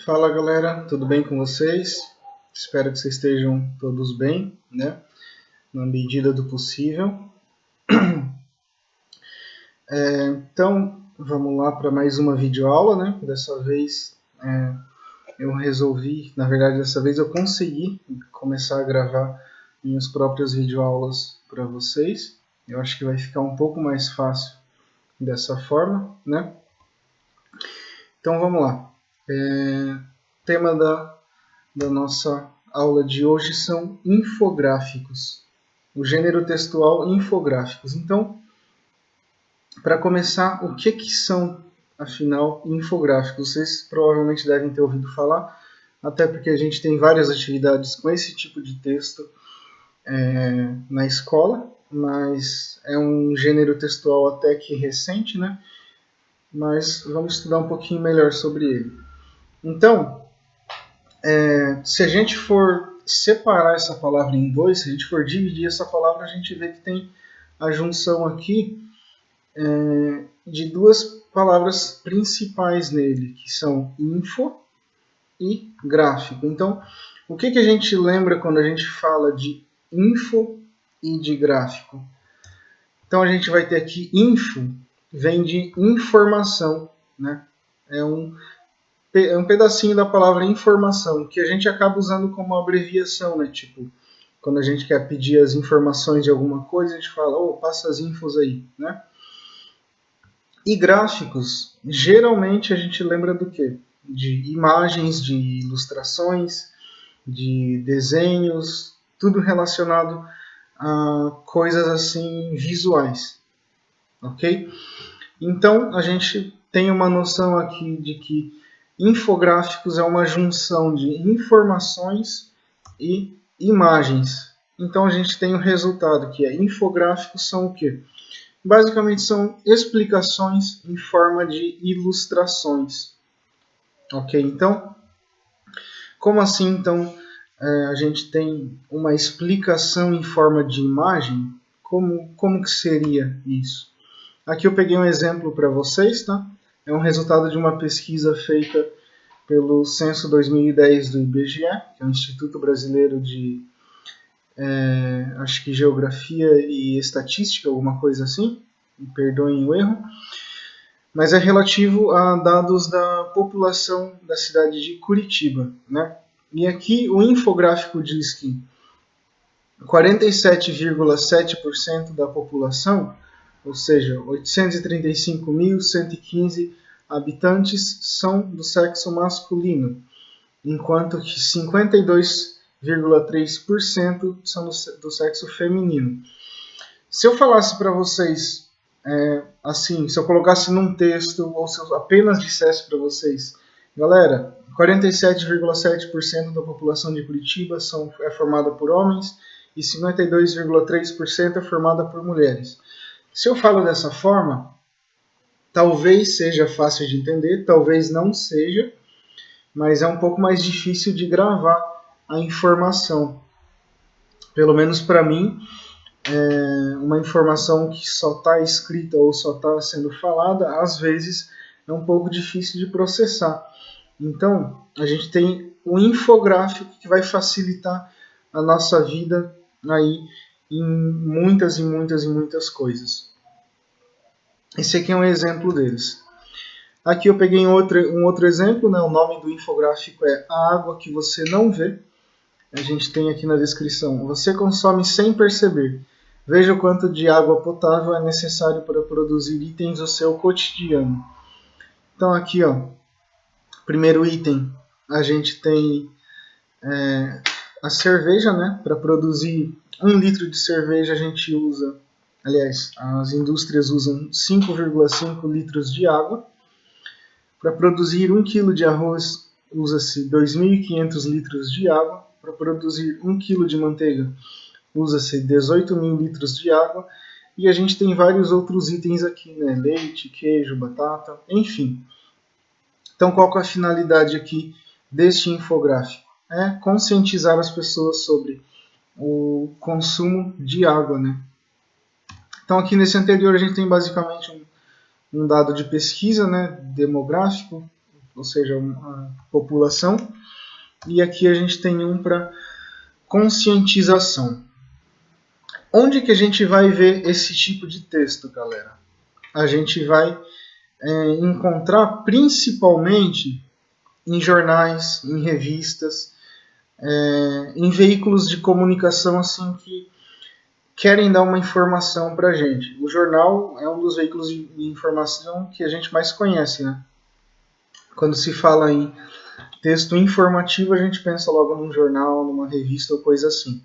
Fala galera, tudo bem com vocês? Espero que vocês estejam todos bem, né? Na medida do possível. Então, vamos lá para mais uma videoaula, né? Dessa vez eu resolvi, na verdade dessa vez eu consegui começar a gravar minhas próprias videoaulas para vocês. Eu acho que vai ficar um pouco mais fácil dessa forma, né? Então vamos lá. O tema da nossa aula de hoje são infográficos. O gênero textual infográficos. Então, para começar, o que são, afinal, infográficos? Vocês provavelmente devem ter ouvido falar, até porque a gente tem várias atividades com esse tipo de texto na escola, mas é um gênero textual até que recente, né? Mas vamos estudar um pouquinho melhor sobre ele. Então, se a gente for separar essa palavra em dois, se a gente for dividir essa palavra, a gente vê que tem a junção aqui de duas palavras principais nele, que são info e gráfico. Então, o que a gente lembra quando a gente fala de info e de gráfico? Então, a gente vai ter aqui info, vem de informação, né? É um pedacinho da palavra informação, que a gente acaba usando como abreviação, né? Tipo, quando a gente quer pedir as informações de alguma coisa, a gente fala, passa as infos aí, né? E gráficos, geralmente a gente lembra do quê? De imagens, de ilustrações, de desenhos, tudo relacionado a coisas assim visuais, ok? Então a gente tem uma noção aqui de que infográficos é uma junção de informações e imagens. Então a gente tem o resultado que é infográficos são o quê? Basicamente são explicações em forma de ilustrações. Ok? Então, como assim então a gente tem uma explicação em forma de imagem? Como que seria isso? Aqui eu peguei um exemplo para vocês, tá? É um resultado de uma pesquisa feita pelo Censo 2010 do IBGE, que é o Instituto Brasileiro de acho que Geografia e Estatística, alguma coisa assim, me perdoem o erro, mas é relativo a dados da população da cidade de Curitiba, né? E aqui o infográfico diz que 47,7% da população, ou seja, 835.115 habitantes, são do sexo masculino, enquanto que 52,3% são do sexo feminino. Se eu falasse para vocês, assim, se eu colocasse num texto, ou se eu apenas dissesse para vocês, galera, 47,7% da população de Curitiba é formada por homens e 52,3% é formada por mulheres. Se eu falo dessa forma, talvez seja fácil de entender, talvez não seja, mas é um pouco mais difícil de gravar a informação. Pelo menos para mim, uma informação que só está escrita ou só está sendo falada, às vezes é um pouco difícil de processar. Então, a gente tem um infográfico que vai facilitar a nossa vida aí em muitas e muitas e muitas coisas. Esse aqui é um exemplo deles. Aqui eu peguei um outro exemplo, né? O nome do infográfico é A Água que Você Não Vê. A gente tem aqui na descrição. Você consome sem perceber. Veja o quanto de água potável é necessário para produzir itens do seu cotidiano. Então aqui, ó, primeiro item, a gente tem a cerveja, né? Para produzir 1 litro de cerveja a gente usa, aliás, as indústrias usam 5,5 litros de água. Para produzir 1 kg de arroz usa-se 2.500 litros de água. Para produzir 1 kg de manteiga usa-se 18.000 litros de água. E a gente tem vários outros itens aqui, né? Leite, queijo, batata, enfim. Então qual que é a finalidade aqui deste infográfico? É conscientizar as pessoas sobre o consumo de água, né? Então aqui nesse anterior a gente tem basicamente um dado de pesquisa, né, demográfico, ou seja, a população. E aqui a gente tem um para conscientização. Onde que a gente vai ver esse tipo de texto, galera? A gente vai encontrar principalmente em jornais, em revistas, em veículos de comunicação assim que querem dar uma informação para a gente. O jornal é um dos veículos de informação que a gente mais conhece, né? Quando se fala em texto informativo, a gente pensa logo num jornal, numa revista ou coisa assim.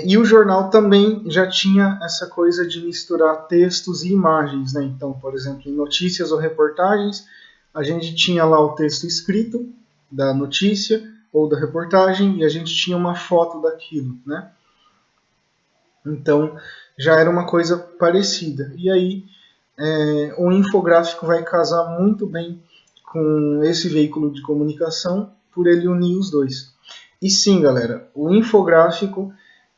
E o jornal também já tinha essa coisa de misturar textos e imagens, né? Então, por exemplo, em notícias ou reportagens, a gente tinha lá o texto escrito da notícia ou da reportagem e a gente tinha uma foto daquilo, né? Então, já era uma coisa parecida. E aí, o infográfico vai casar muito bem com esse veículo de comunicação por ele unir os dois. E sim, galera, o infográfico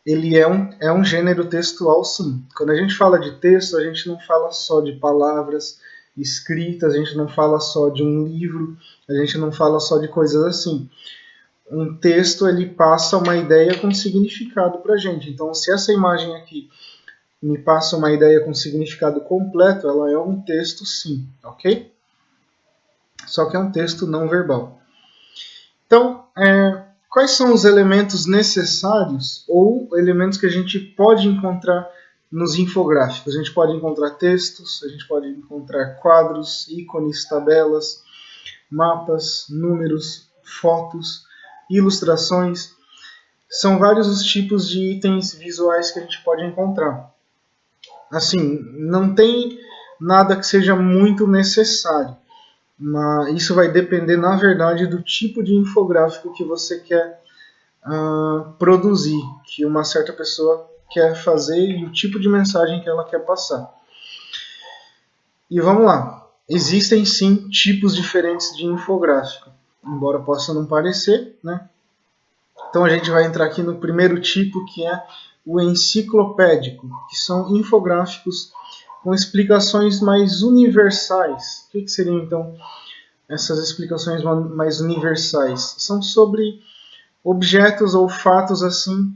ele é um gênero textual, sim. Quando a gente fala de texto, a gente não fala só de palavras escritas, a gente não fala só de um livro, a gente não fala só de coisas assim. Um texto ele passa uma ideia com significado para a gente. Então, se essa imagem aqui me passa uma ideia com significado completo, ela é um texto, sim, ok? Só que é um texto não verbal. Então, quais são os elementos necessários ou elementos que a gente pode encontrar nos infográficos? A gente pode encontrar textos, a gente pode encontrar quadros, ícones, tabelas, mapas, números, fotos, ilustrações. São vários os tipos de itens visuais que a gente pode encontrar. Assim, não tem nada que seja muito necessário. Mas isso vai depender, na verdade, do tipo de infográfico que você quer produzir, que uma certa pessoa quer fazer e o tipo de mensagem que ela quer passar. E vamos lá. Existem sim tipos diferentes de infográfico, embora possa não parecer, né? Então a gente vai entrar aqui no primeiro tipo, que é o enciclopédico, que são infográficos com explicações mais universais. O que seriam então essas explicações mais universais? São sobre objetos ou fatos assim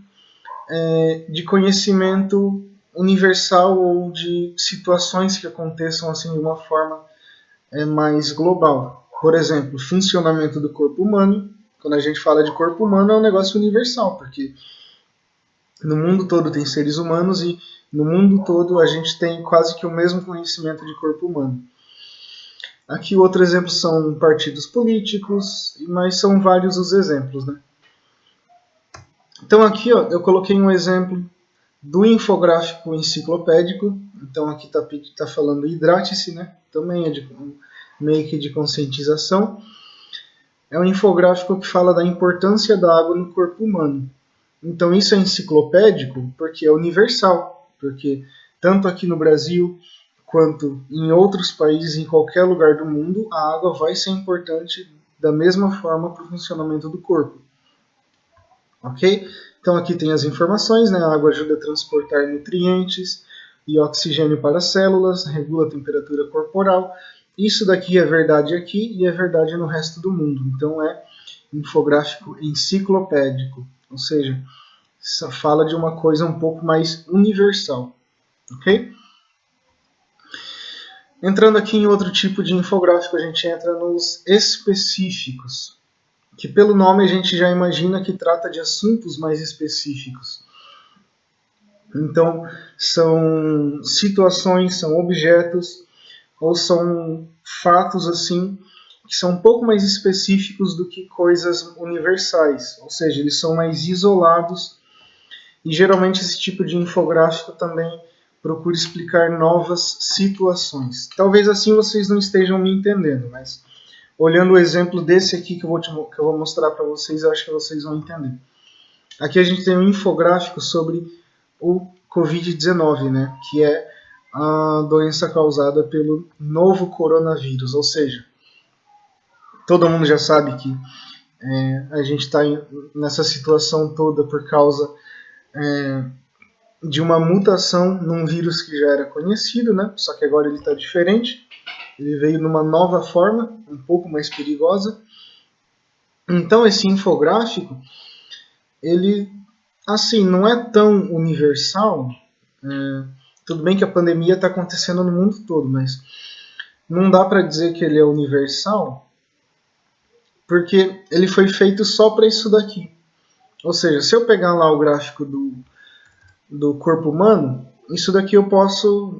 de conhecimento universal ou de situações que aconteçam assim de uma forma mais global. Por exemplo, funcionamento do corpo humano. Quando a gente fala de corpo humano é um negócio universal, porque no mundo todo tem seres humanos e no mundo todo a gente tem quase que o mesmo conhecimento de corpo humano. Aqui outro exemplo são partidos políticos, mas são vários os exemplos, né? Então aqui ó, eu coloquei um exemplo do infográfico enciclopédico. Então aqui está falando hidrate-se, né? Também é meio que de conscientização. É um infográfico que fala da importância da água no corpo humano. Então isso é enciclopédico porque é universal, porque tanto aqui no Brasil quanto em outros países, em qualquer lugar do mundo, a água vai ser importante da mesma forma para o funcionamento do corpo. Ok? Então aqui tem as informações, né? A água ajuda a transportar nutrientes e oxigênio para as células, regula a temperatura corporal. Isso daqui é verdade aqui e é verdade no resto do mundo. Então é infográfico enciclopédico, ou seja, fala de uma coisa um pouco mais universal. Ok? Entrando aqui em outro tipo de infográfico, a gente entra nos específicos, que pelo nome a gente já imagina que trata de assuntos mais específicos. Então, são situações, são objetos ou são fatos assim que são um pouco mais específicos do que coisas universais, ou seja, eles são mais isolados e geralmente esse tipo de infográfico também procura explicar novas situações. Talvez assim vocês não estejam me entendendo, mas olhando o exemplo desse aqui que eu vou mostrar para vocês, eu acho que vocês vão entender. Aqui a gente tem um infográfico sobre o Covid-19, né, que é a doença causada pelo novo coronavírus, ou seja, todo mundo já sabe que a gente está nessa situação toda por causa de uma mutação num vírus que já era conhecido, né, só que agora ele está diferente. Ele veio numa nova forma, um pouco mais perigosa. Então esse infográfico, ele, assim, não é tão universal. Tudo bem que a pandemia está acontecendo no mundo todo, mas não dá para dizer que ele é universal, porque ele foi feito só para isso daqui. Ou seja, se eu pegar lá o gráfico do corpo humano, isso daqui eu posso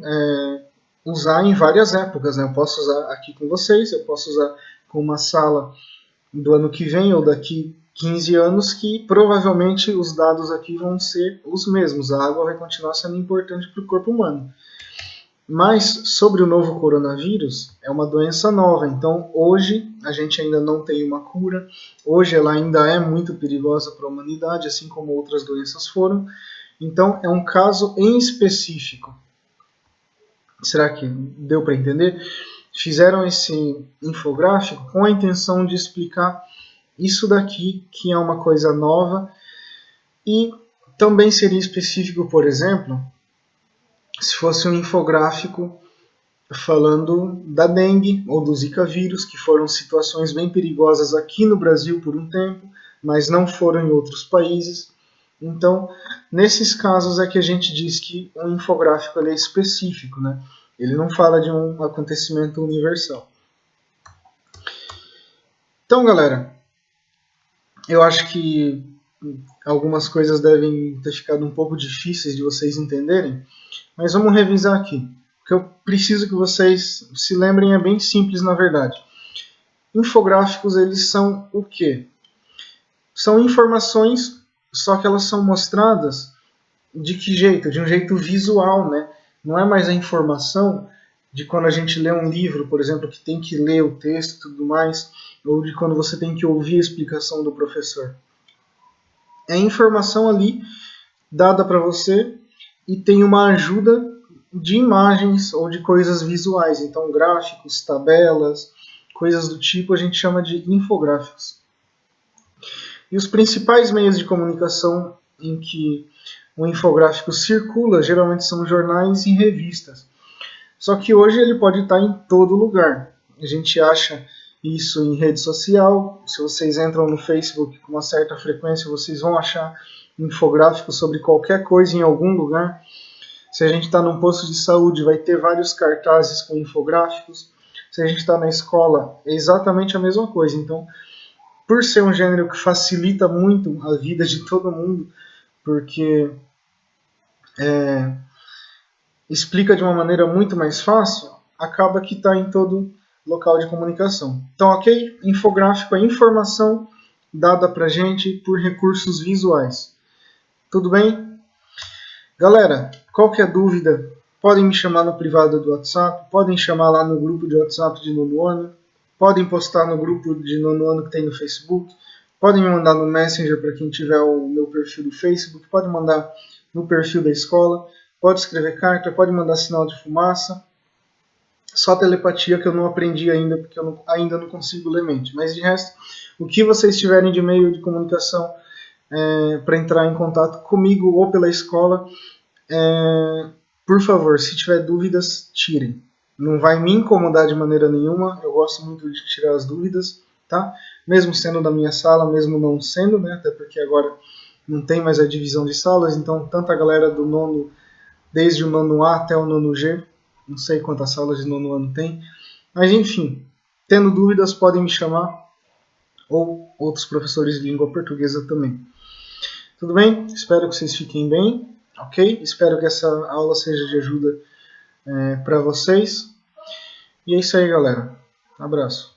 usar em várias épocas, né? Eu posso usar aqui com vocês, eu posso usar com uma sala do ano que vem ou daqui 15 anos, que provavelmente os dados aqui vão ser os mesmos. A água vai continuar sendo importante para o corpo humano. Mas sobre o novo coronavírus, é uma doença nova, então hoje a gente ainda não tem uma cura, hoje ela ainda é muito perigosa para a humanidade, assim como outras doenças foram, então é um caso em específico. Será que deu para entender? Fizeram esse infográfico com a intenção de explicar isso daqui, que é uma coisa nova, e também seria específico, por exemplo, se fosse um infográfico falando da dengue ou do Zika vírus, que foram situações bem perigosas aqui no Brasil por um tempo, mas não foram em outros países. Então, nesses casos é que a gente diz que um infográfico ele é específico, né? Ele não fala de um acontecimento universal. Então, galera, eu acho que algumas coisas devem ter ficado um pouco difíceis de vocês entenderem, mas vamos revisar aqui. O que eu preciso que vocês se lembrem é bem simples, na verdade. Infográficos, eles são o quê? São informações, só que elas são mostradas de que jeito? De um jeito visual, né? Não é mais a informação de quando a gente lê um livro, por exemplo, que tem que ler o texto e tudo mais, ou de quando você tem que ouvir a explicação do professor. É informação ali dada para você e tem uma ajuda de imagens ou de coisas visuais. Então, gráficos, tabelas, coisas do tipo a gente chama de infográficos. E os principais meios de comunicação em que o infográfico circula geralmente são jornais e revistas. Só que hoje ele pode estar em todo lugar. A gente acha isso em rede social. Se vocês entram no Facebook com uma certa frequência, vocês vão achar infográficos sobre qualquer coisa em algum lugar. Se a gente está num posto de saúde, vai ter vários cartazes com infográficos. Se a gente está na escola, é exatamente a mesma coisa. Então, por ser um gênero que facilita muito a vida de todo mundo, porque explica de uma maneira muito mais fácil, acaba que está em todo local de comunicação. Então, ok? Infográfico é informação dada para a gente por recursos visuais. Tudo bem? Galera, qualquer dúvida, podem me chamar no privado do WhatsApp, podem chamar lá no grupo de WhatsApp de nono ano, podem postar no grupo de nono ano que tem no Facebook, podem me mandar no Messenger para quem tiver o meu perfil do Facebook, podem mandar no perfil da escola, pode escrever carta, pode mandar sinal de fumaça. Só telepatia que eu não aprendi ainda, porque eu ainda não consigo ler mente. Mas de resto, o que vocês tiverem de meio de comunicação para entrar em contato comigo ou pela escola, por favor, se tiver dúvidas, tirem. Não vai me incomodar de maneira nenhuma, eu gosto muito de tirar as dúvidas, tá? Mesmo sendo da minha sala, mesmo não sendo, né? Até porque agora não tem mais a divisão de salas, então tanto a galera do nono, desde o nono A até o nono G, não sei quantas salas de nono ano tem, mas enfim, tendo dúvidas podem me chamar, ou outros professores de língua portuguesa também. Tudo bem? Espero que vocês fiquem bem, ok? Espero que essa aula seja de ajuda para vocês. E é isso aí, galera. Um abraço.